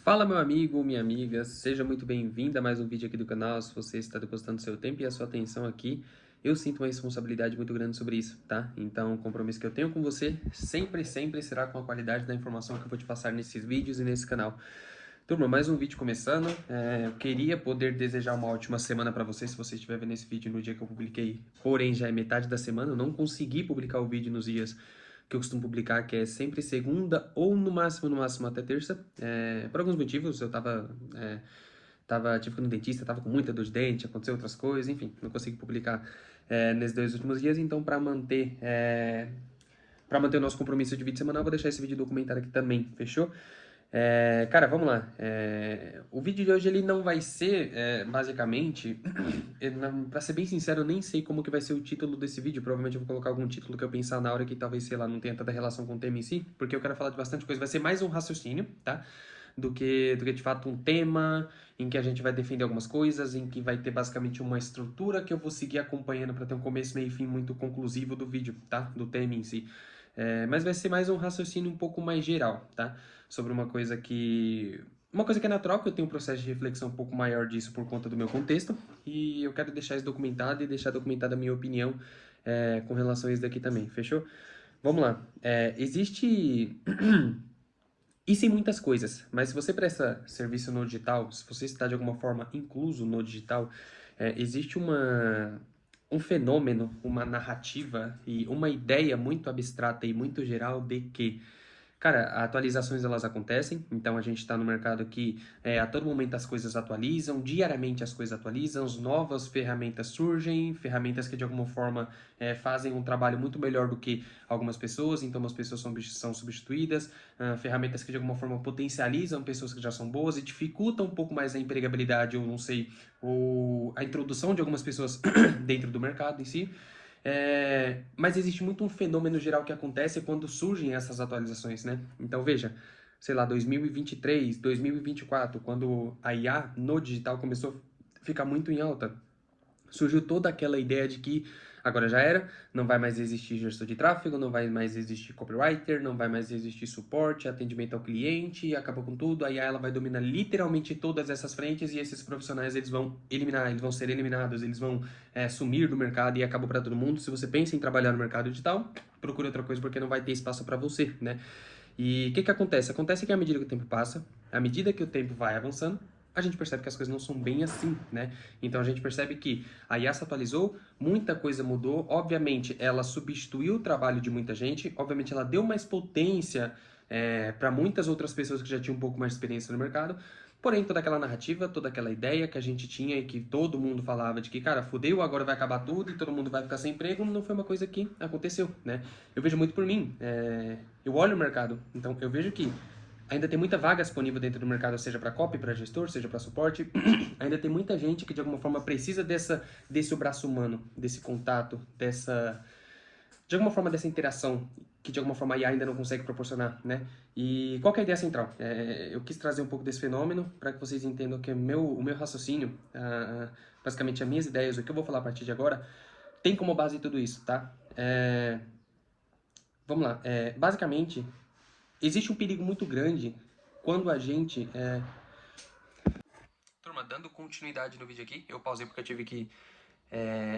Fala meu amigo, minha amiga, seja muito bem-vinda a mais um vídeo aqui do canal. Se você está depositando seu tempo e a sua atenção aqui, eu sinto uma responsabilidade muito grande sobre isso, tá? Então o compromisso que eu tenho com você sempre será com a qualidade da informação que eu vou te passar nesses vídeos e nesse canal. Turma, mais um vídeo começando. Eu queria poder desejar uma ótima semana para você, se você estiver vendo esse vídeo no dia que eu publiquei. Porém, já é metade da semana, eu não consegui publicar o vídeo nos dias que eu costumo publicar, que é sempre segunda ou no máximo até terça. Por alguns motivos, tive que ir no dentista, tava com muita dor de dente, aconteceu outras coisas, enfim, não consegui publicar nesses 2 últimos dias. Então, para manter o nosso compromisso de vídeo semanal, eu vou deixar esse vídeo documentado aqui também, fechou? Cara, vamos lá. O vídeo de hoje ele não vai ser, basicamente, pra ser bem sincero, eu nem sei como que vai ser o título desse vídeo. Provavelmente eu vou colocar algum título que eu pensar na hora que talvez, sei lá, não tenha tanta relação com o tema em si, porque eu quero falar de bastante coisa. Vai ser mais um raciocínio, tá? Do que de fato um tema em que a gente vai defender algumas coisas, em que vai ter basicamente uma estrutura que eu vou seguir acompanhando para ter um começo, meio e fim muito conclusivo do vídeo, tá? Do tema em si. Mas vai ser mais um raciocínio um pouco mais geral, tá? Sobre uma coisa que é natural, que eu tenho um processo de reflexão um pouco maior disso por conta do meu contexto, e eu quero deixar isso documentado e deixar documentada a minha opinião com relação a isso daqui também, fechou? Vamos lá. Existe isso em muitas coisas, mas se você presta serviço no digital, se você está de alguma forma incluso no digital, existe um fenômeno, uma narrativa e uma ideia muito abstrata e muito geral de que, cara, atualizações elas acontecem, então a gente está no mercado que a todo momento as coisas atualizam, diariamente as coisas atualizam, novas ferramentas surgem, ferramentas que de alguma forma fazem um trabalho muito melhor do que algumas pessoas, então as pessoas são substituídas, ferramentas que de alguma forma potencializam pessoas que já são boas e dificultam um pouco mais a empregabilidade, ou não sei, ou a introdução de algumas pessoas dentro do mercado em si. Mas existe muito um fenômeno geral que acontece quando surgem essas atualizações, né? Então veja, sei lá, 2023, 2024, quando a IA no digital começou a ficar muito em alta, surgiu toda aquela ideia de que agora já era, não vai mais existir gestor de tráfego, não vai mais existir copywriter, não vai mais existir suporte, atendimento ao cliente, acabou com tudo, aí ela vai dominar literalmente todas essas frentes e esses profissionais eles vão eliminar, eles vão ser eliminados, eles vão sumir do mercado e acabou para todo mundo. Se você pensa em trabalhar no mercado digital, procure outra coisa porque não vai ter espaço para você, né? E o que que acontece? Acontece que à medida que o tempo passa, à medida que o tempo vai avançando, a gente percebe que as coisas não são bem assim, né? Então a gente percebe que a IA se atualizou, muita coisa mudou, obviamente ela substituiu o trabalho de muita gente, obviamente ela deu mais potência para muitas outras pessoas que já tinham um pouco mais de experiência no mercado, porém toda aquela narrativa, toda aquela ideia que a gente tinha e que todo mundo falava de que, cara, fudeu, agora vai acabar tudo e todo mundo vai ficar sem emprego, não foi uma coisa que aconteceu, né? Eu vejo muito por mim, eu olho o mercado, então eu vejo que ainda tem muita vaga disponível dentro do mercado, seja para copy, para gestor, seja para suporte. Ainda tem muita gente que de alguma forma precisa desse braço humano, desse contato, de alguma forma dessa interação que de alguma forma a IA ainda não consegue proporcionar, né? E qual que é a ideia central? Eu quis trazer um pouco desse fenômeno para que vocês entendam que o meu raciocínio, basicamente as minhas ideias, o que eu vou falar a partir de agora, tem como base tudo isso, tá? Vamos lá. Basicamente, existe um perigo muito grande quando a gente. Turma, dando continuidade no vídeo aqui, eu pausei porque eu tive que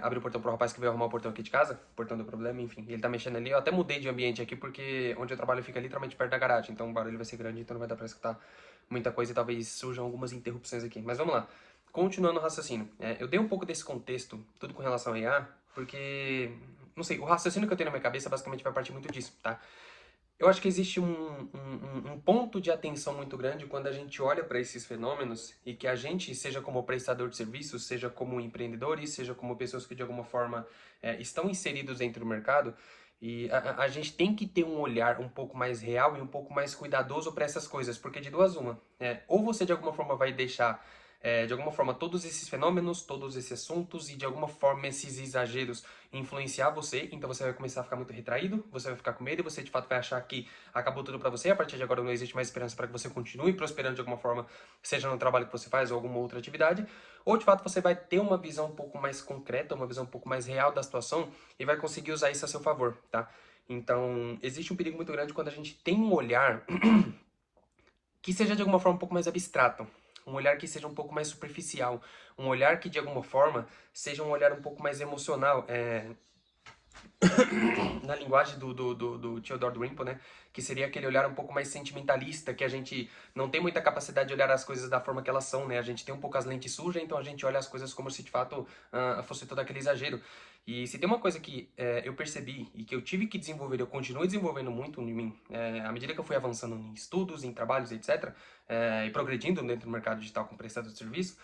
abrir o portão pro rapaz que veio arrumar o portão aqui de casa. O portão deu problema, enfim. Ele tá mexendo ali. Eu até mudei de ambiente aqui porque onde eu trabalho fica literalmente perto da garagem. Então o barulho vai ser grande, então não vai dar pra escutar muita coisa e talvez surjam algumas interrupções aqui. Mas vamos lá. Continuando o raciocínio. Eu dei um pouco desse contexto, tudo com relação a IA, porque. Não sei, o raciocínio que eu tenho na minha cabeça basicamente vai partir muito disso, tá? Eu acho que existe um ponto de atenção muito grande quando a gente olha para esses fenômenos e que a gente, seja como prestador de serviços, seja como empreendedores, seja como pessoas que de alguma forma estão inseridos dentro do mercado, e a gente tem que ter um olhar um pouco mais real e um pouco mais cuidadoso para essas coisas, porque de duas uma, ou você de alguma forma vai deixar de alguma forma todos esses fenômenos, todos esses assuntos e de alguma forma esses exageros influenciar você, então você vai começar a ficar muito retraído, você vai ficar com medo e você de fato vai achar que acabou tudo pra você, e a partir de agora não existe mais esperança para que você continue prosperando de alguma forma, seja no trabalho que você faz ou alguma outra atividade, ou de fato você vai ter uma visão um pouco mais concreta, uma visão um pouco mais real da situação e vai conseguir usar isso a seu favor, tá? Então, existe um perigo muito grande quando a gente tem um olhar que seja de alguma forma um pouco mais abstrato, um olhar que seja um pouco mais superficial, um olhar que de alguma forma seja um olhar um pouco mais emocional, na linguagem do Theodore Drimple, né? Que seria aquele olhar um pouco mais sentimentalista, que a gente não tem muita capacidade de olhar as coisas da forma que elas são, né? A gente tem um pouco as lentes sujas, então a gente olha as coisas como se de fato fosse todo aquele exagero. E se tem uma coisa que eu percebi e que eu tive que desenvolver, eu continuo desenvolvendo muito em mim, à medida que eu fui avançando em estudos, em trabalhos, etc., e progredindo dentro do mercado digital como prestador de serviço,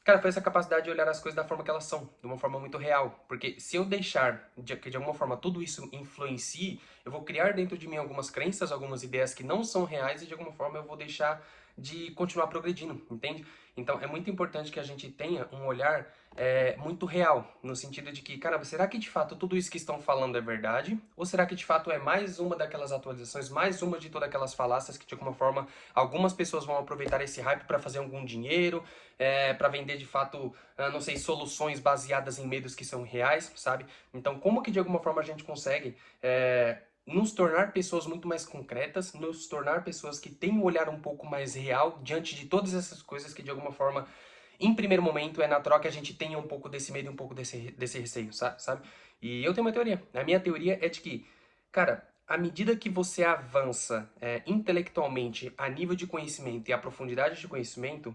cara, foi essa capacidade de olhar as coisas da forma que elas são, de uma forma muito real. Porque se eu deixar que de alguma forma tudo isso influencie, eu vou criar dentro de mim algumas crenças, algumas ideias que não são reais e de alguma forma eu vou deixar de continuar progredindo, entende? Então é muito importante que a gente tenha um olhar muito real, no sentido de que, cara, será que de fato tudo isso que estão falando é verdade? Ou será que de fato é mais uma daquelas atualizações, mais uma de todas aquelas falácias que de alguma forma algumas pessoas vão aproveitar esse hype para fazer algum dinheiro, para vender de fato, não sei, soluções baseadas em medos que são reais, sabe? Então, como que de alguma forma a gente consegue nos tornar pessoas muito mais concretas, nos tornar pessoas que têm um olhar um pouco mais real diante de todas essas coisas que de alguma forma, em primeiro momento, é natural que a gente tenha um pouco desse medo e um pouco desse receio, sabe? E eu tenho uma teoria. A minha teoria é de que, cara, à medida que você avança intelectualmente a nível de conhecimento e a profundidade de conhecimento,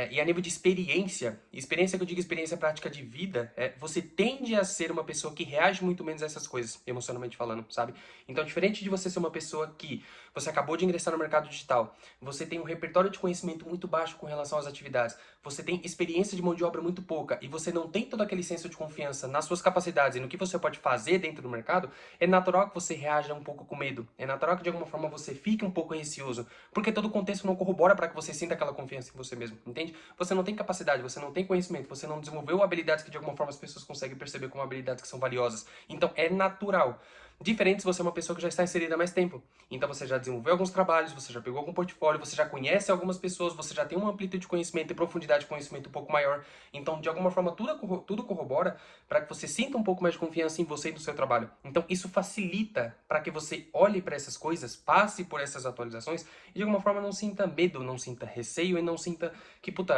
e a nível de experiência que eu digo experiência prática de vida, você tende a ser uma pessoa que reage muito menos a essas coisas, emocionalmente falando, sabe? Então, diferente de você ser uma pessoa que você acabou de ingressar no mercado digital, você tem um repertório de conhecimento muito baixo com relação às atividades, você tem experiência de mão de obra muito pouca e você não tem todo aquele senso de confiança nas suas capacidades e no que você pode fazer dentro do mercado, é natural que você reaja um pouco com medo, é natural que de alguma forma você fique um pouco receoso, porque todo o contexto não corrobora para que você sinta aquela confiança em você mesmo, entende? Você não tem capacidade, você não tem conhecimento, você não desenvolveu habilidades que de alguma forma as pessoas conseguem perceber como habilidades que são valiosas. Então é natural. Diferente se você é uma pessoa que já está inserida há mais tempo. Então você já desenvolveu alguns trabalhos, você já pegou algum portfólio, você já conhece algumas pessoas, você já tem uma amplitude de conhecimento e profundidade de conhecimento um pouco maior. Então, de alguma forma, tudo corrobora para que você sinta um pouco mais de confiança em você e no seu trabalho. Então, isso facilita para que você olhe para essas coisas, passe por essas atualizações e de alguma forma não sinta medo, não sinta receio e não sinta que, puta,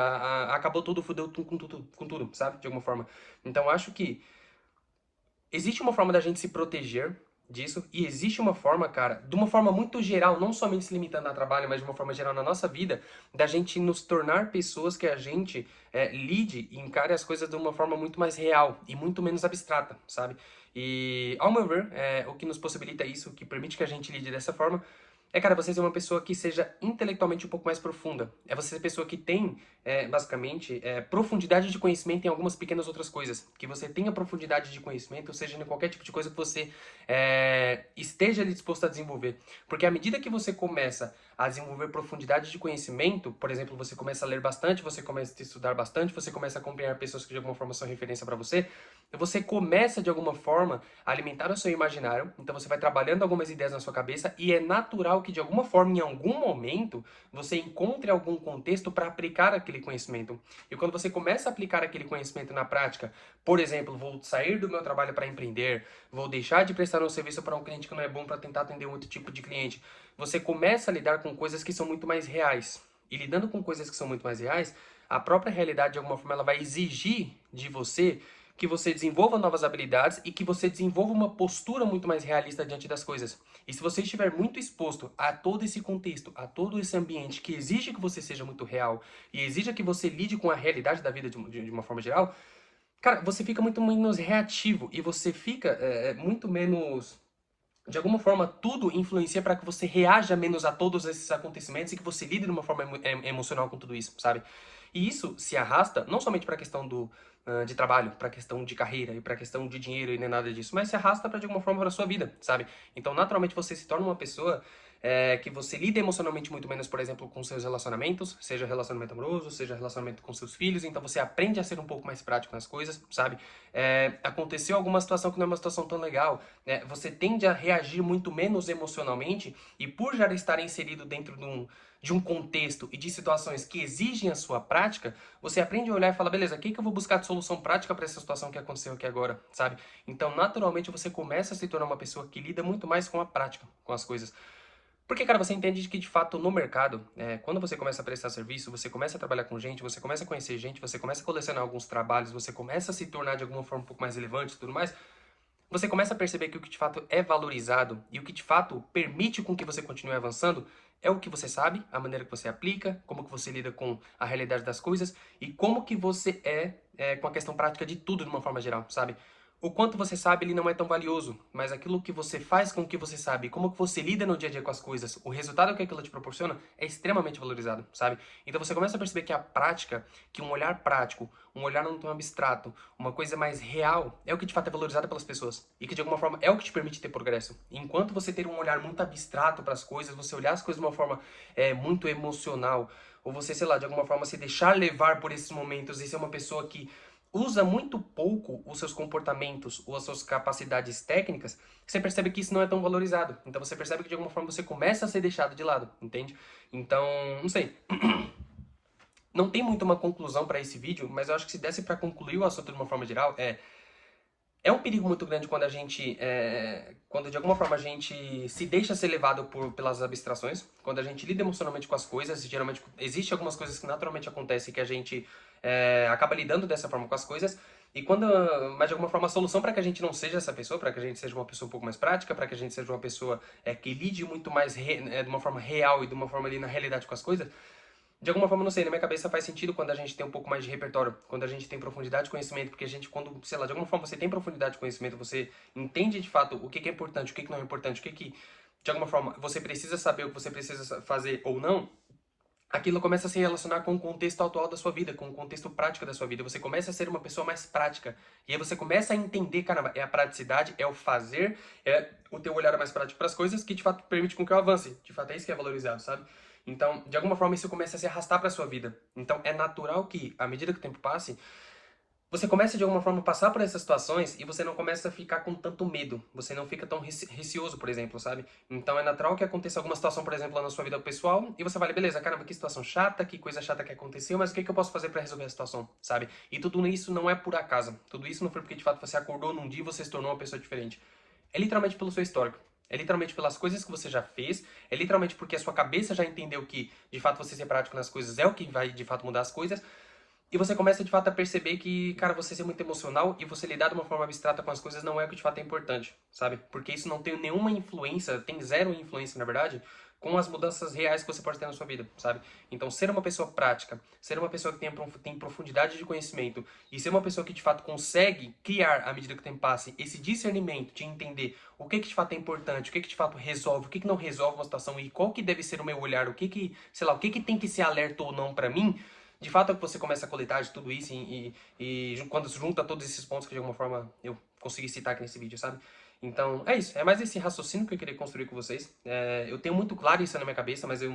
acabou tudo, fudeu com tudo, sabe? De alguma forma. Então, acho que existe uma forma da gente se proteger disso e existe uma forma, cara, de uma forma muito geral, não somente se limitando a trabalho, mas de uma forma geral na nossa vida, da gente nos tornar pessoas que a gente lide e encare as coisas de uma forma muito mais real e muito menos abstrata, sabe? E, ao meu ver, o que nos possibilita isso, o que permite que a gente lide dessa forma, cara, você ser uma pessoa que seja intelectualmente um pouco mais profunda. É você ser pessoa que tem, basicamente, profundidade de conhecimento em algumas pequenas outras coisas. Que você tenha profundidade de conhecimento, ou seja, em qualquer tipo de coisa que você esteja ali disposto a desenvolver. Porque à medida que você começa a desenvolver profundidade de conhecimento, por exemplo, você começa a ler bastante, você começa a estudar bastante, você começa a acompanhar pessoas que de alguma forma são referência para você começa de alguma forma a alimentar o seu imaginário, então você vai trabalhando algumas ideias na sua cabeça e é natural que de alguma forma, em algum momento, você encontre algum contexto para aplicar aquele conhecimento. E quando você começa a aplicar aquele conhecimento na prática, por exemplo, vou sair do meu trabalho para empreender, vou deixar de prestar um serviço para um cliente que não é bom para tentar atender um outro tipo de cliente, você começa a lidar com coisas que são muito mais reais. E lidando com coisas que são muito mais reais, a própria realidade, de alguma forma, ela vai exigir de você que você desenvolva novas habilidades e que você desenvolva uma postura muito mais realista diante das coisas. E se você estiver muito exposto a todo esse contexto, a todo esse ambiente que exige que você seja muito real e exija que você lide com a realidade da vida de uma forma geral, cara, você fica muito menos reativo e você fica muito menos. De alguma forma, tudo influencia para que você reaja menos a todos esses acontecimentos e que você lide de uma forma emocional com tudo isso, sabe? E isso se arrasta não somente para a questão de trabalho, para a questão de carreira e para a questão de dinheiro e nem nada disso, mas se arrasta para de alguma forma para a sua vida, sabe? Então, naturalmente, você se torna uma pessoa que você lida emocionalmente muito menos, por exemplo, com seus relacionamentos, seja relacionamento amoroso, seja relacionamento com seus filhos, então você aprende a ser um pouco mais prático nas coisas, sabe? Aconteceu alguma situação que não é uma situação tão legal, você tende a reagir muito menos emocionalmente e por já estar inserido dentro de um contexto e de situações que exigem a sua prática, você aprende a olhar e falar, beleza, o que eu vou buscar de solução prática para essa situação que aconteceu aqui agora, sabe? Então, naturalmente, você começa a se tornar uma pessoa que lida muito mais com a prática, com as coisas. Porque, cara, você entende que, de fato, no mercado, quando você começa a prestar serviço, você começa a trabalhar com gente, você começa a conhecer gente, você começa a colecionar alguns trabalhos, você começa a se tornar de alguma forma um pouco mais relevante e tudo mais, você começa a perceber que o que de fato é valorizado e o que de fato permite com que você continue avançando é o que você sabe, a maneira que você aplica, como que você lida com a realidade das coisas e como que você com a questão prática de tudo de uma forma geral, sabe? O quanto você sabe, ele não é tão valioso, mas aquilo que você faz com o que você sabe, como que você lida no dia a dia com as coisas, o resultado que aquilo te proporciona é extremamente valorizado, sabe? Então você começa a perceber que a prática, que um olhar prático, um olhar não tão abstrato, uma coisa mais real, é o que de fato é valorizado pelas pessoas. E que de alguma forma é o que te permite ter progresso. Enquanto você ter um olhar muito abstrato para as coisas, você olhar as coisas de uma forma muito emocional, ou você, sei lá, de alguma forma se deixar levar por esses momentos e ser uma pessoa que usa muito pouco os seus comportamentos ou as suas capacidades técnicas, você percebe que isso não é tão valorizado. Então você percebe que de alguma forma você começa a ser deixado de lado, entende? Então, não sei. Não tem muito uma conclusão para esse vídeo, mas eu acho que se desse para concluir o assunto de uma forma geral, é um perigo muito grande quando a gente, quando de alguma forma a gente se deixa ser levado pelas abstrações, quando a gente lida emocionalmente com as coisas, e geralmente existe algumas coisas que naturalmente acontecem que a gente acaba lidando dessa forma com as coisas, e quando, mas de alguma forma a solução para que a gente não seja essa pessoa, para que a gente seja uma pessoa um pouco mais prática, para que a gente seja uma pessoa que lide muito mais de uma forma real e de uma forma ali na realidade com as coisas, de alguma forma, não sei, na minha cabeça faz sentido quando a gente tem um pouco mais de repertório, quando a gente tem profundidade de conhecimento, porque a gente, quando, sei lá, de alguma forma você tem profundidade de conhecimento, você entende de fato o que que é importante, o que que não é importante, o que que, de alguma forma, você precisa saber o que você precisa fazer ou não, aquilo começa a se relacionar com o contexto atual da sua vida, com o contexto prático da sua vida. Você começa a ser uma pessoa mais prática. E aí você começa a entender, caramba, é a praticidade, é o fazer, é o teu olhar mais prático para as coisas que de fato permite com que eu avance. De fato é isso que é valorizado, sabe? Então, de alguma forma isso começa a se arrastar para sua vida. Então, é natural que, à medida que o tempo passe, você começa de alguma forma a passar por essas situações e você não começa a ficar com tanto medo. Você não fica tão receoso, por exemplo, sabe? Então é natural que aconteça alguma situação, por exemplo, lá na sua vida pessoal e você fala, beleza, caramba, que situação chata, que coisa chata que aconteceu, mas o que que eu posso fazer pra resolver a situação, sabe? E tudo isso não é por acaso. Tudo isso não foi porque de fato você acordou num dia e você se tornou uma pessoa diferente. É literalmente pelo seu histórico. É literalmente pelas coisas que você já fez, é literalmente porque a sua cabeça já entendeu que, de fato, você ser prático nas coisas é o que vai, de fato, mudar as coisas, e você começa de fato a perceber que, cara, você ser muito emocional e você lidar de uma forma abstrata com as coisas não é o que de fato é importante, sabe? Porque isso não tem nenhuma influência, tem zero influência, na verdade, com as mudanças reais que você pode ter na sua vida, sabe? Então, ser uma pessoa prática, ser uma pessoa que tem profundidade de conhecimento e ser uma pessoa que de fato consegue criar, à medida que o tempo passe, esse discernimento de entender o que de fato é importante, o que de fato resolve, o que não resolve uma situação e qual que deve ser o meu olhar, sei lá, o que tem que ser alerta ou não pra mim, de fato é que você começa a coletar de tudo isso e quando junta todos esses pontos que de alguma forma eu consegui citar aqui nesse vídeo, sabe? Então, é isso. É mais esse raciocínio que eu queria construir com vocês. Eu tenho muito claro isso na minha cabeça, mas eu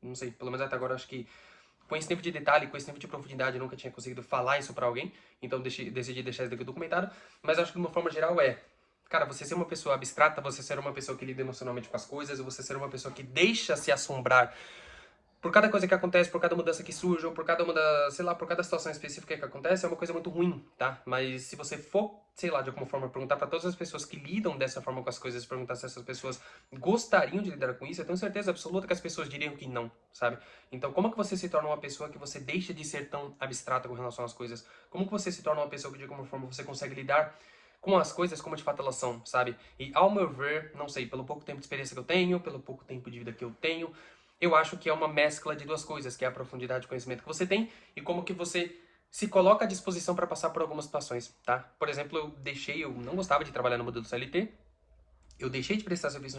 não sei, pelo menos até agora, eu acho que com esse tempo de detalhe, com esse tempo de profundidade, eu nunca tinha conseguido falar isso pra alguém. Então, decidi deixar isso daqui documentado. Mas eu acho que de uma forma geral cara, você ser uma pessoa abstrata, você ser uma pessoa que lida emocionalmente com as coisas, você ser uma pessoa que deixa se assombrar por cada coisa que acontece, por cada mudança que surge, ou por cada sei lá, por cada situação específica que acontece, é uma coisa muito ruim, tá? Mas se você for, sei lá, de alguma forma, perguntar para todas as pessoas que lidam dessa forma com as coisas, perguntar se essas pessoas gostariam de lidar com isso, eu tenho certeza absoluta que as pessoas diriam que não, sabe? Então, como que você se torna uma pessoa que você deixa de ser tão abstrata com relação às coisas? Como que você se torna uma pessoa que, de alguma forma, você consegue lidar com as coisas como de fato elas são, sabe? E ao meu ver, não sei, pelo pouco tempo de experiência que eu tenho, pelo pouco tempo de vida que eu tenho, eu acho que é uma mescla de duas coisas, que é a profundidade de conhecimento que você tem e como que você se coloca à disposição para passar por algumas situações, tá? Por exemplo, eu não gostava de trabalhar no modelo CLT, eu deixei de prestar serviço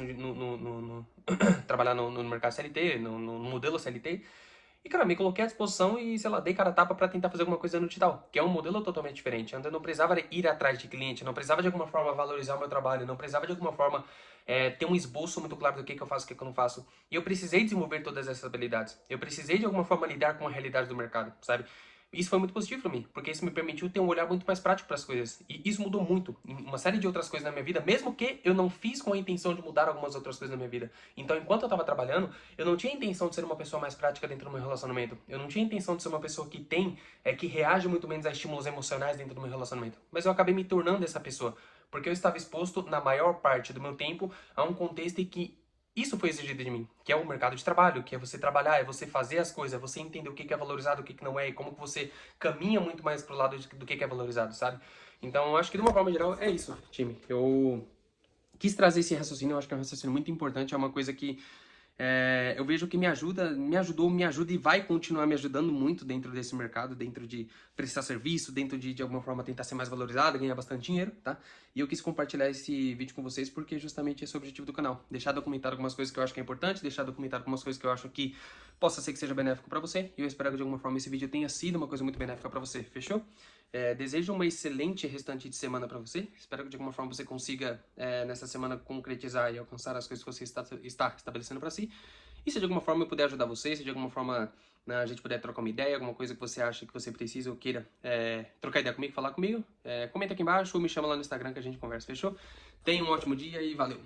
trabalhar no mercado CLT, no modelo CLT, e, cara, me coloquei à disposição e, sei lá, dei cara a tapa pra tentar fazer alguma coisa no digital, que é um modelo totalmente diferente. Antes eu não precisava ir atrás de cliente, não precisava de alguma forma valorizar o meu trabalho, não precisava de alguma forma ter um esboço muito claro do que eu faço, o que eu não faço. E eu precisei desenvolver todas essas habilidades. Eu precisei de alguma forma lidar com a realidade do mercado, sabe? Isso foi muito positivo para mim, porque isso me permitiu ter um olhar muito mais prático para as coisas. E isso mudou muito em uma série de outras coisas na minha vida, mesmo que eu não fiz com a intenção de mudar algumas outras coisas na minha vida. Então, enquanto eu estava trabalhando, eu não tinha intenção de ser uma pessoa mais prática dentro do meu relacionamento. Eu não tinha intenção de ser uma pessoa que reage muito menos a estímulos emocionais dentro do meu relacionamento. Mas eu acabei me tornando essa pessoa, porque eu estava exposto na maior parte do meu tempo a um contexto em que Isso foi exigido de mim, que é o mercado de trabalho, que é você trabalhar, é você fazer as coisas, é você entender o que que é valorizado, o que que não é, e como que você caminha muito mais pro lado do que é valorizado, sabe? Então, eu acho que de uma forma geral é isso, time. Eu quis trazer esse raciocínio, eu acho que é um raciocínio muito importante, é uma coisa que eu vejo que me ajuda, me ajudou, me ajuda e vai continuar me ajudando muito dentro desse mercado, dentro de prestar serviço, dentro de alguma forma tentar ser mais valorizado, ganhar bastante dinheiro, tá? E eu quis compartilhar esse vídeo com vocês porque justamente esse é o objetivo do canal. Deixar documentado algumas coisas que eu acho que é importante, deixar documentado algumas coisas que eu acho que possa ser que seja benéfico pra você, e eu espero que de alguma forma esse vídeo tenha sido uma coisa muito benéfica pra você, fechou? Desejo uma excelente restante de semana pra você, espero que de alguma forma você consiga nessa semana concretizar e alcançar as coisas que você está estabelecendo pra si, e se de alguma forma eu puder ajudar você, se de alguma forma né, a gente puder trocar uma ideia, alguma coisa que você acha que você precisa ou queira trocar ideia comigo, falar comigo, comenta aqui embaixo ou me chama lá no Instagram que a gente conversa, fechou? Tenha um ótimo dia e valeu!